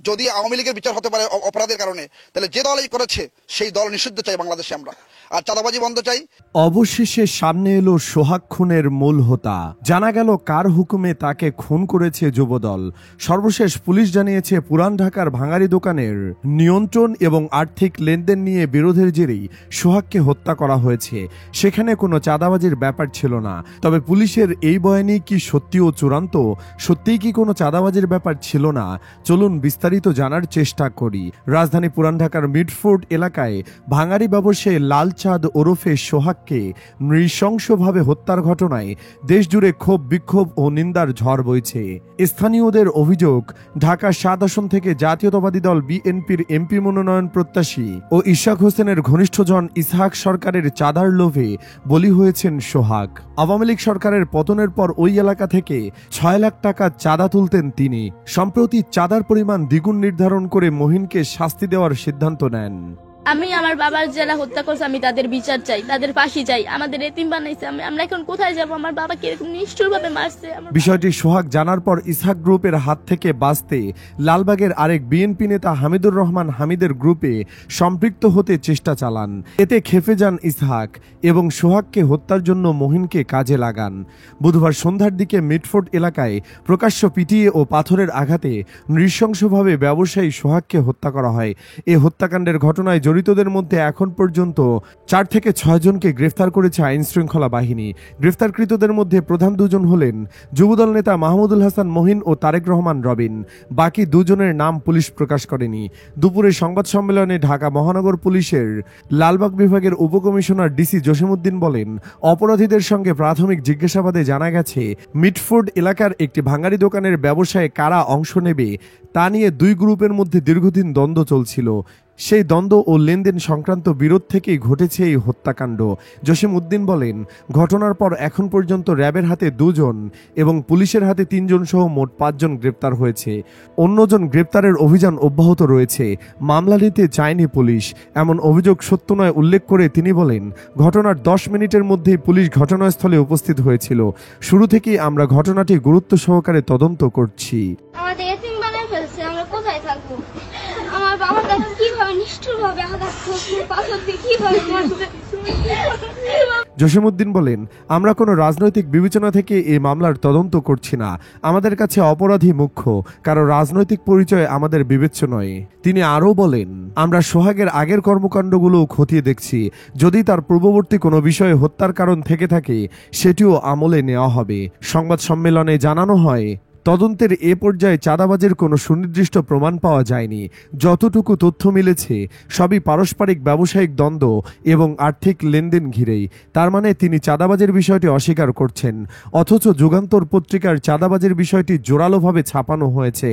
যদি আওয়ামী লীগের বিচার হতে পারে অপরাধের কারণে, তাহলে যে দলই করেছে সেই দল নিষিদ্ধ চাই বাংলাদেশে আমরা, আর চাঁদাবাজি বন্ধ চাই। অবশেষে সামনে এলো সোহাগ খুনের মূল হোতা। জানা গেল কার হুকুমে তাকে খুন করেছে যুবদল। সর্বশেষ পুলিশ জানিয়েছে পুরান ঢাকার ভাঙারি দোকানের নিয়ন্ত্রণ এবং আর্থিক লেনদেন নিয়ে বিরোধের জেরেই সোহাগকে হত্যা করা হয়েছে। সেখানে কোনো চাঁদাবাজির ব্যাপার ছিল না। তবে পুলিশের এই বয়ানই কি সত্যি ও চূড়ান্ত? সত্যিই কি কোনো চাঁদাবাজির ব্যাপার ছিল না? চলুন বিস্তারিত জানার চেষ্টা করি। রাজধানী পুরান ঢাকার মিডফোর্ট এলাকায় ভাঙারি ব্যবসায়ী লালচাঁদ ওরফে সোহাগকে নৃশংসভাবে হত্যার ঘটনায় দেশজুড়ে ক্ষোভ বিক্ষোভ ও নিন্দার ঝড় বইছে। স্থানীয়দের অভিযোগ, ঢাকা ৭ আসন থেকে জাতীয়তাবাদী দল বিএনপির এমপি মনোনয়ন প্রত্যাশী ও ইশাক হোসেনের ঘনিষ্ঠজন ইসহাক সরকারের চাঁদার লোভে বলি হয়েছেন সোহাগ। আওয়ামী লীগ সরকারের পতনের পর ওই এলাকা থেকে ৬ লাখ টাকা চাঁদা তুলতেন তিনি। সম্প্রতি চাঁদার পরিমাণ দ্বিগুণ নির্ধারণ করে মহিনকে শাস্তি দেওয়ার সিদ্ধান্ত নেন। আমি আমার বাবার যারা হত্যা করছে আমি তাদের বিচার চাই, তাদের ফাঁসি চাই। আমাদের এতিম বানাইছে, আমরা এখন কোথায় যাব? আমার বাবাকে এরকম নিষ্ঠুরভাবে মারছে। বিষয়টি সোহাগ জানার পর ইসহাক গ্রুপের হাত থেকে বাঁচতে লালবাগের আরেক বিএনপি নেতা হামিদুর রহমান হামিদের গ্রুপে সম্পৃক্ত হতে চেষ্টা চালান। এতে খেপে যান ইসহাক এবং সোহাগকে হত্যার জন্য মহিনকে কাজে লাগান। বুধবার সন্ধ্যার দিকে মিডফোর্ট এলাকায় প্রকাশ্য পিটিয়ে ও পাথরের আঘাতে নৃশংসভাবে ব্যবসায়ী সোহাগকে হত্যা করা হয়। এ হত্যাকাণ্ডের ঘটনায় জড়িতদের মধ্যে এখন পর্যন্ত ৪ থেকে ৬ জনকে গ্রেফতার করেছে আইন শৃঙ্খলা বাহিনী। গ্রেফতারকৃতদের মধ্যে প্রধান দুজন হলেন যুবদল নেতা মাহমুদুল হাসান মহিন ও তারেক রহমান রবিন। বাকি দুজনের নাম পুলিশ প্রকাশ করেনি। দুপুরে সংবাদ সম্মেলনে ঢাকা মহানগর পুলিশের লালবাগ বিভাগের উপকমিশনার ডিসি জসিমউদ্দিন বলেন, অপরাধীদের সঙ্গে প্রাথমিক জিজ্ঞাসাবাদে জানা গেছে মিডফোর্ড এলাকার একটি ভাঙারি দোকানের ব্যবসায়ে কারা অংশ নেবে তা নিয়ে দুই গ্রুপের মধ্যে দীর্ঘদিন দ্বন্দ্ব চলছিল। সেই দ্বন্দ্ব ও লেনদেন সংক্রান্ত বিরোধ থেকেই ঘটেছে এই হত্যাকাণ্ড। জসিমউদ্দিন বলেন, ঘটনার পর এখন পর্যন্ত র্যাবের হাতে 2 জন এবং পুলিশের হাতে 3 জন সহ মোট 5 জন গ্রেপ্তার হয়েছে। অন্যজন গ্রেপ্তারের অভিযান অব্যাহত রয়েছে। মামলা নিতে চায়নি পুলিশ, এমন অভিযোগ সত্য নয় উল্লেখ করে তিনি বলেন, ঘটনার 10 মিনিটের মধ্যেই পুলিশ ঘটনাস্থলে উপস্থিত হয়েছিল। শুরু থেকেই আমরা ঘটনাটি গুরুত্ব সহকারে তদন্ত করছি। আমরা কোথায় থাকবো? আমার বাবার কাছে কিভাবে নিষ্ঠুরভাবে আঘাত করছে, পাথর দিয়ে কিভাবে মারছে। জসিমউদ্দিন বলেন, আমরা কোনো রাজনৈতিক বিবেচনা থেকে এই মামলার তদন্ত করছি না। আমাদের কাছে অপরাধী মুখ্য, কারো রাজনৈতিক পরিচয় আমাদের বিবেচ্য নয়। তিনি আরও বলেন, আমরা সোহাগের আগের কর্মকাণ্ডগুলো খতিয়ে দেখছি। যদি তার পূর্ববর্তী কোনো বিষয়ে হত্যার কারণ থেকে থাকে সেটিও আমলে নেওয়া হবে। সংবাদ সম্মেলনে জানানো হয়, তদন্তের এ পর্যায়ে চাঁদাবাজির কোনো সুনির্দিষ্ট প্রমাণ পাওয়া যায়নি। যতটুকু তথ্য মিলেছে সবই পারস্পরিক ব্যবসায়িক দ্বন্দ্ব এবং আর্থিক লেনদেন ঘিরেই। তার মানে তিনি চাঁদাবাজির বিষয়টি অস্বীকার করছেন, অথচ যুগান্তর পত্রিকার চাঁদাবাজির বিষয়টি জোরালোভাবে ছাপানো হয়েছে।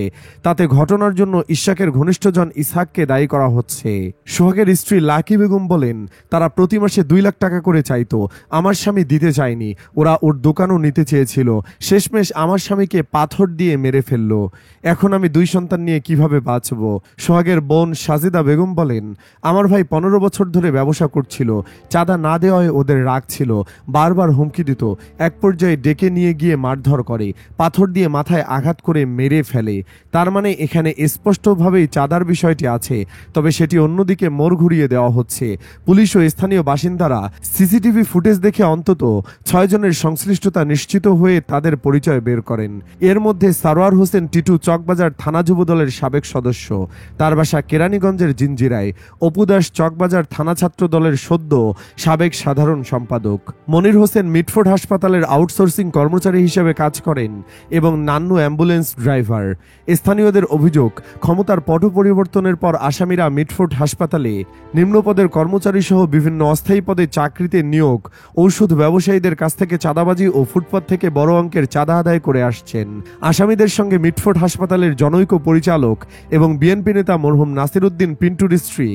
তাতে ঘটনার জন্য ইশাকের ঘনিষ্ঠজন ইসহাককে দায়ী করা হচ্ছে। সোহাগের স্ত্রী লাকি বেগম বলেন, তারা প্রতি মাসে 2 লাখ টাকা করে চাইতো। আমার স্বামী দিতে চায়নি, ওরা ওর দোকানও নিতে চেয়েছিল। শেষমেশ আমার স্বামীকে পাথর দিয়ে মেরে ফেললো। এখন আমি 2 সন্তান নিয়ে কিভাবে বাঁচব? সোহাগের বোন সাজিদা বেগম বলেন, আমার ভাই 15 বছর ধরে ব্যবসা করছিল। চাঁদা না দেওয়ায় ওদের রাগ ছিল, বারবার হুমকি দিত। এক পর্যায়ে ডেকে নিয়ে গিয়ে মারধর করে, পাথর দিয়ে মাথায় আঘাত করে মেরে ফেলে। তার মানে এখানে স্পষ্টভাবেই চাঁদার বিষয়টি আছে, তবে সেটি অন্যদিকে মোড় ঘুরিয়ে দেওয়া হচ্ছে। পুলিশ ও স্থানীয় বাসিন্দারা সিসিটিভি ফুটেজ দেখে অন্তত 6 জনের সংশ্লিষ্টতা নিশ্চিত হয়ে তাদের পরিচয় বের করেন। এর মধ্যে সারোয়ার হোসেন টিটু চকবাজার থানা যুবদলের সাবেক সদস্য, তার বাসা কেরানীগঞ্জের জিঞ্জিরায়। অপু দাস চকবাজার থানা ছাত্র দলের সদ্য সাবেক সাধারণ সম্পাদক। মনির হোসেন মিডফোর্ড হাসপাতালের আউটসোর্সিং কর্মচারী হিসেবে কাজ করেন এবং নান্নু অ্যাম্বুলেন্স ড্রাইভার। স্থানীয়দের অভিযোগ, ক্ষমতার পট পরিবর্তনের পর আসামিরা মিডফোর্ড হাসপাতালে নিম্নপদের কর্মচারী সহ বিভিন্ন অস্থায়ী পদে চাকরিতে নিয়োগ, ঔষধ ব্যবসায়ীদের কাছ থেকে চাঁদাবাজি ও ফুটপাত থেকে বড় অঙ্কের চাঁদা আদায় করে আসছেন। আসামিদের সঙ্গে মিডফোর্ড হাসপাতালের জনৈক পরিচালক এবং বিএনপি নেতা মরহুম নাসির উদ্দিন পিন্টুর স্ত্রী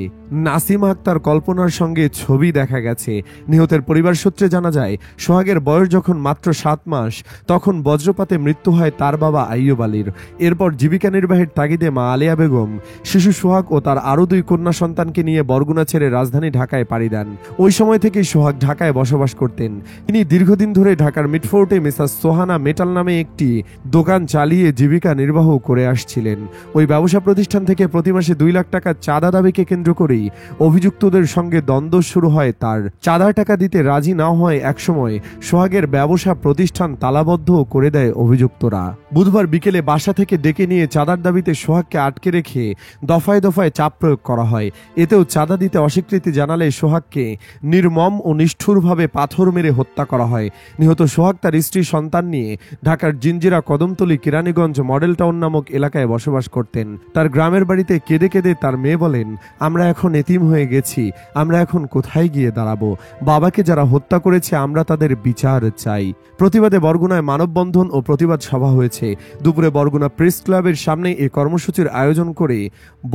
নাসিমা আক্তার কল্পনার সঙ্গে ছবি দেখা গেছে। নিহতের পরিবার সূত্রে জানা যায়, সোহাগের বয়স যখন মাত্র 7 মাস তখন বজ্রপাতে মৃত্যু হয় তার বাবা আইয়ুব আলীর। এরপর জীবিকা নির্বাহের তাগিদে মা আলিয়া বেগম শিশু সোহাগ ও তার আরও 2 কন্যা সন্তানকে নিয়ে বরগুনা ছেড়ে রাজধানী ঢাকায় পাড়ি দেন। ওই সময় থেকেই সোহাগ ঢাকায় বসবাস করতেন। তিনি দীর্ঘদিন ধরে ঢাকার মিডফোর্টে মিসাস সোহানা মেটাল নামে একটি দোকান দোকান চালিয়ে জীবিকা নির্বাহ করে আসছিলেন। ওই ব্যবসা প্রতিষ্ঠান থেকে প্রতি মাসে 2 লাখ টাকা চাঁদা দাবিকে কেন্দ্র করেই অভিযুক্তদের সঙ্গে দ্বন্দ্ব শুরু হয় তার। চাঁদার টাকা দিতে রাজি না হয় একসময় সোহাগের ব্যবসা প্রতিষ্ঠান তালাবদ্ধ করে দেয় অভিযুক্তরা। বুধবার বিকেলে বাসা থেকে ডেকে নিয়ে চাঁদার দাবিতে সোহাগকে আটকে রেখে দফায় দফায় চাপ প্রয়োগ করা হয়। এতেও চাঁদা দিতে অস্বীকৃতি জানালে সোহাগকে নির্মম ও নিষ্ঠুরভাবে পাথর মেরে হত্যা করা হয়। নিহত সোহাগ তার স্ত্রী সন্তান নিয়ে ঢাকার জিঞ্জিরা কদমতলী কেরানীগঞ্জ মডেল টাউন নামক এলাকায় বসবাস করতেন। তার গ্রামের বাড়িতে কেঁদে কেঁদে তার মেয়ে বলেন, আমরা এখন এতিম হয়ে গেছি, আমরা এখন কোথায় গিয়ে দাঁড়াবো? বাবাকে যারা হত্যা করেছে আমরা তাদের বিচার চাই। প্রতিবাদে বরগুনায় মানববন্ধন ও প্রতিবাদ সভা হয়েছে। দুপুরে বরগুনা প্রেস ক্লাবের সামনে এই কর্মসূচির আয়োজন করে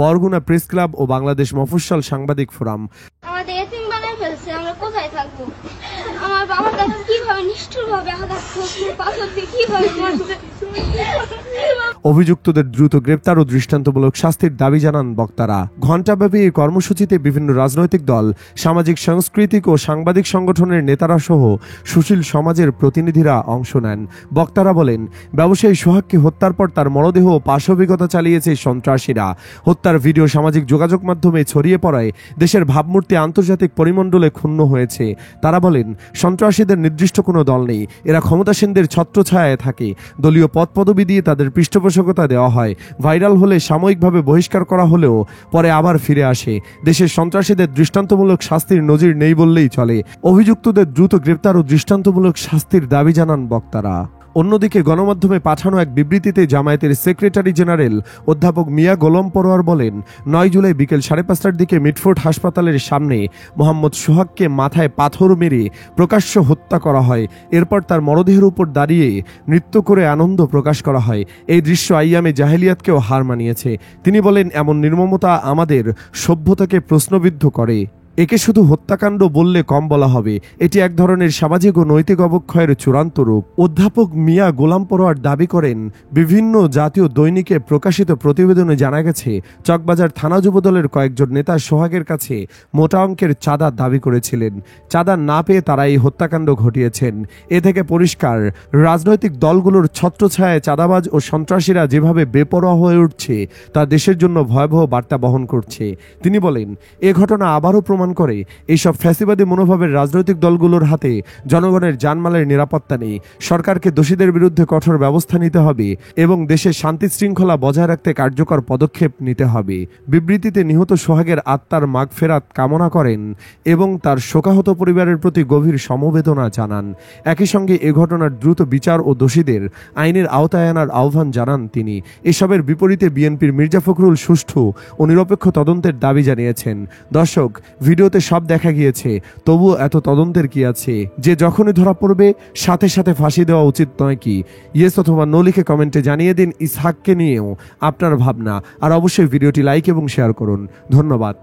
বরগুনা প্রেস ক্লাব ও বাংলাদেশ মফস্বল সাংবাদিক ফোরাম। আমাদের এতিম বানায় ফেলছে, আমরা কোথায় থাকবো? আমার বাবার কাছে কিভাবে নিষ্ঠুরভাবে আঘাত করছে, পাথর দিয়ে কিভাবে মারছে। অভিযুক্তদের দ্রুত গ্রেপ্তার ও দৃষ্টান্তমূলক শাস্তির দাবি জানান বক্তারা। ঘণ্টাব্যাপী এই কর্মসূচিতে বিভিন্ন রাজনৈতিক দল, সামাজিক সাংস্কৃতিক ও সাংবাদিক সংগঠনের নেতারা সহ সুশীল সমাজের প্রতিনিধিরা অংশ নেন। বক্তারা বলেন, ব্যবসায়ী সোহাগকে হত্যার পর তার মরদেহ পাশবিকতা চালিয়েছে সন্ত্রাসীরা। হত্যার ভিডিও সামাজিক যোগাযোগ মাধ্যমে ছড়িয়ে পড়ায় দেশের ভাবমূর্তি আন্তর্জাতিক পরিমণ্ডলে ক্ষুণ্ণ হয়েছে। তারা বলেন, সন্ত্রাসীদের নির্দিষ্ট কোনো দল নেই, এরা ক্ষমতাসীনদের ছত্রছায়ায় থাকে। দলীয় পদপদবি দিয়ে তাদের পৃষ্ঠপোষকতা দেওয়া হয়। ভাইরাল হলে সাময়িকভাবে বহিষ্কার করা হলেও পরে আবার ফিরে আসে। দেশের সন্ত্রাসীদের দৃষ্টান্তমূলক শাস্তির নজির নেই বললেই চলে। অভিযুক্তদের দ্রুত গ্রেপ্তার ও দৃষ্টান্তমূলক শাস্তির দাবি জানান বক্তারা। অন্যদিকে গণমাধ্যমে পাঠানো এক বিবৃতিতে জামায়াতের সেক্রেটারি জেনারেল অধ্যাপক মিয়া গোলাম পরোয়ার বলেন, 9 জুলাই বিকেল 5:30টার দিকে মিটফোর্ড হাসপাতালের সামনে মোহাম্মদ সোহাগকে মাথায় পাথর মেরে প্রকাশ্য হত্যা করা হয়। এরপর তার মরদেহের উপর দাঁড়িয়ে নৃত্য করে আনন্দ প্রকাশ করা হয়। এই দৃশ্য আইয়ামে জাহেলিয়াতকেও হার মানিয়েছে। তিনি বলেন, এমন নির্মমতা আমাদের সভ্যতাকে প্রশ্নবিদ্ধ করে। একে শুধু হত্যাকাণ্ড বললে কম বলা হবে, এটি এক ধরনের সামাজিক ও নৈতিক অবক্ষয়ের চূড়ান্ত রূপ। অধ্যাপক মিয়া গোলাম পরোয়ার দাবি করেন, বিভিন্ন জাতীয় দৈনিকে প্রকাশিত প্রতিবেদনে জানা গেছে চকবাজার থানা যুবদলের কয়েকজন নেতা সোহাগের কাছে মোটা অঙ্কের চাঁদা দাবি করেছিলেন। চাঁদা না পেয়ে তারা এই হত্যাকাণ্ড ঘটিয়েছেন। এ থেকে পরিষ্কার, রাজনৈতিক দলগুলোর ছত্রছায়ায় চাঁদাবাজ ও সন্ত্রাসীরা যেভাবে বেপরোয়া হয়ে উঠছে তা দেশের জন্য ভয়াবহ বার্তা বহন করছে। তিনি বলেন, এ ঘটনা আবারও প্রমাণ করে এইসব ফ্যাসিবাদী মনোভাবের রাজনৈতিক দলগুলোর হাতে জনগণের জানমালের নিরাপত্তা নেই। সরকারকে দোষীদের বিরুদ্ধে কঠোর ব্যবস্থা নিতে হবে এবং দেশের শান্তি শৃঙ্খলা বজায় রাখতে কার্যকর পদক্ষেপ নিতে হবে। বিবৃতিতে নিহত সোহাগের আত্মার মাগফেরাত কামনা করেন এবং তার শোকাহত পরিবারের প্রতি গভীর সমবেদনা জানান। একই সঙ্গে এ ঘটনার দ্রুত বিচার ও দোষীদের আইনের আওতায় আনার আহ্বান জানান তিনি। এসবের বিপরীতে বিএনপির মির্জা ফখরুল সুষ্ঠু ও নিরপেক্ষ তদন্তের দাবি জানিয়েছেন। দর্শক, ভিডিওতে সব দেখা গিয়েছে, তবুও এত তদন্তের কি আছে? যে যখনই ধরা পড়বে সাথে সাথে ফাঁসি দেওয়া উচিত নয় কি? ইয়েস অথবা নো লিখে কমেন্টে জানিয়ে দিন ইসহাককে নিয়েও আপনার ভাবনা। আর অবশ্যই ভিডিওটি লাইক এবং শেয়ার করুন। ধন্যবাদ।